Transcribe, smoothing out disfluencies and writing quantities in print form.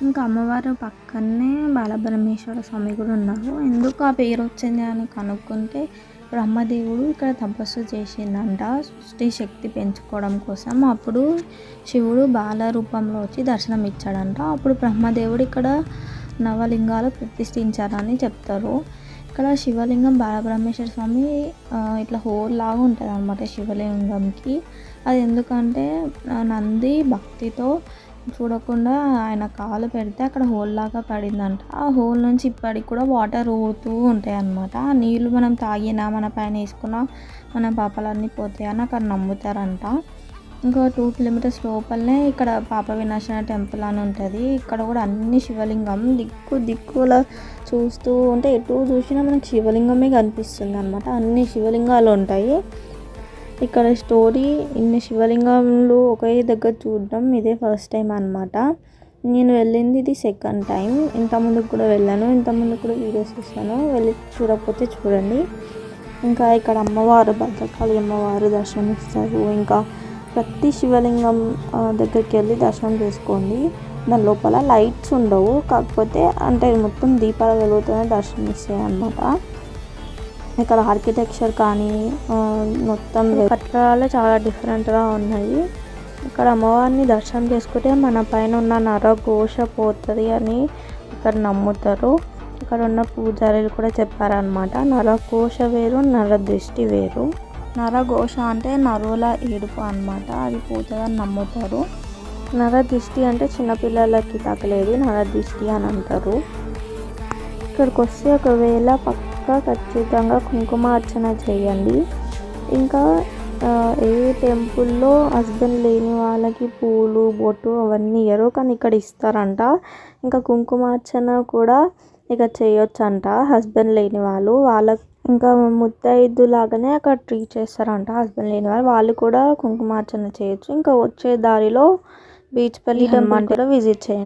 ఇంకా అమ్మవారు పక్కనే బాలబ్రహ్మేశ్వర స్వామి కూడా ఉన్నారు. ఎందుకు ఆ పేరు వచ్చింది అని కనుక్కుంటే బ్రహ్మదేవుడు ఇక్కడ తపస్సు చేసిందంట సృష్టి శక్తి పెంచుకోవడం కోసం. అప్పుడు శివుడు బాల రూపంలో వచ్చి దర్శనం ఇచ్చాడంట. అప్పుడు బ్రహ్మదేవుడు ఇక్కడ నవలింగాలు ప్రతిష్ఠించారని చెప్తారు. ఇక్కడ శివలింగం బాలబ్రహ్మేశ్వర స్వామి ఇట్లా హోల్ లాగా ఉంటుంది అన్నమాట శివలింగంకి. అది ఎందుకంటే నంది భక్తితో చూడకుండా ఆయన కాలు పెడితే అక్కడ హోల్ లాగా పడిందంట. ఆ హోల్ నుంచి ఇప్పటికి కూడా వాటర్ ఊరుతూ ఉంటాయి అన్నమాట. ఆ నీళ్ళు మనం తాగినా మన పైన వేసుకున్నా మన పాపాలన్నీ పోతాయని అక్కడ నమ్ముతారంట. ఇంకా 2 కిలోమీటర్స్ లోపలనే ఇక్కడ పాప వినాశన టెంపుల్ అని ఉంటుంది. ఇక్కడ కూడా అన్ని శివలింగం దిక్కుల చూస్తూ ఉంటే ఎటు చూసినా మనకి శివలింగమే కనిపిస్తుంది అనమాట. అన్ని శివలింగాలు ఉంటాయి ఇక్కడ. స్టోరీ ఇన్ని శివలింగాలు ఒకే దగ్గర చూడడం ఇదే ఫస్ట్ టైం అనమాట. నేను వెళ్ళింది ఇది సెకండ్ టైం. ఇంతకుముందుకు కూడా వెళ్ళాను, ఇంతకుముందు కూడా వీడియోస్ చూసాను, వెళ్ళి చూడకపోతే చూడండి. ఇంకా ఇక్కడ అమ్మవారు భద్రకాళి అమ్మవారు దర్శనం ఇస్తారు. ఇంకా ప్రతి శివలింగం దగ్గరికి వెళ్ళి దర్శనం చేసుకోండి. దాని లోపల లైట్స్ ఉండవు, కాకపోతే అంటే మొత్తం దీపాలు వెలుగుతూనే దర్శనం ఇస్తాయి అన్నమాట. ఇక్కడ ఆర్కిటెక్చర్ కానీ మొత్తం కట్టడాలు చాలా డిఫరెంట్గా ఉన్నాయి. ఇక్కడ అమ్మవారిని దర్శనం చేసుకుంటే మన పైన ఉన్న నరఘోష పోతుంది అని ఇక్కడ నమ్ముతారు. ఇక్కడ ఉన్న పూజారులు కూడా చెప్పారనమాట. నరఘోష వేరు, నరదృష్టి వేరు. నరఘోష అంటే నరుల ఏడుపు అనమాట, అది పోతుందని నమ్ముతారు. నరదృష్టి అంటే చిన్నపిల్లలకి తగలేదు, నరదృష్టి అని అంటారు. ఇక్కడికి వస్తే ఒకవేళ ఖచ్చితంగా కుంకుమార్చన చేయండి. ఇంకా ఏ టెంపుల్లో హస్బెండ్ లేని వాళ్ళకి పూలు బొట్టు అవన్నీ ఇయ్యరు, కానీ ఇక్కడ ఇస్తారంట. ఇంకా కుంకుమార్చన కూడా ఇక చేయొచ్చంట హస్బెండ్ లేని వాళ్ళకి. ఇంకా ముత్తైదు లాగానే అక్కడ ట్రీట్ చేస్తారంట హస్బెండ్ లేని వాళ్ళు కూడా కుంకుమార్చన చేయొచ్చు. ఇంకా వచ్చే దారిలో బీచ్పల్లి టెంపుల్ కూడా విజిట్ చేయండి.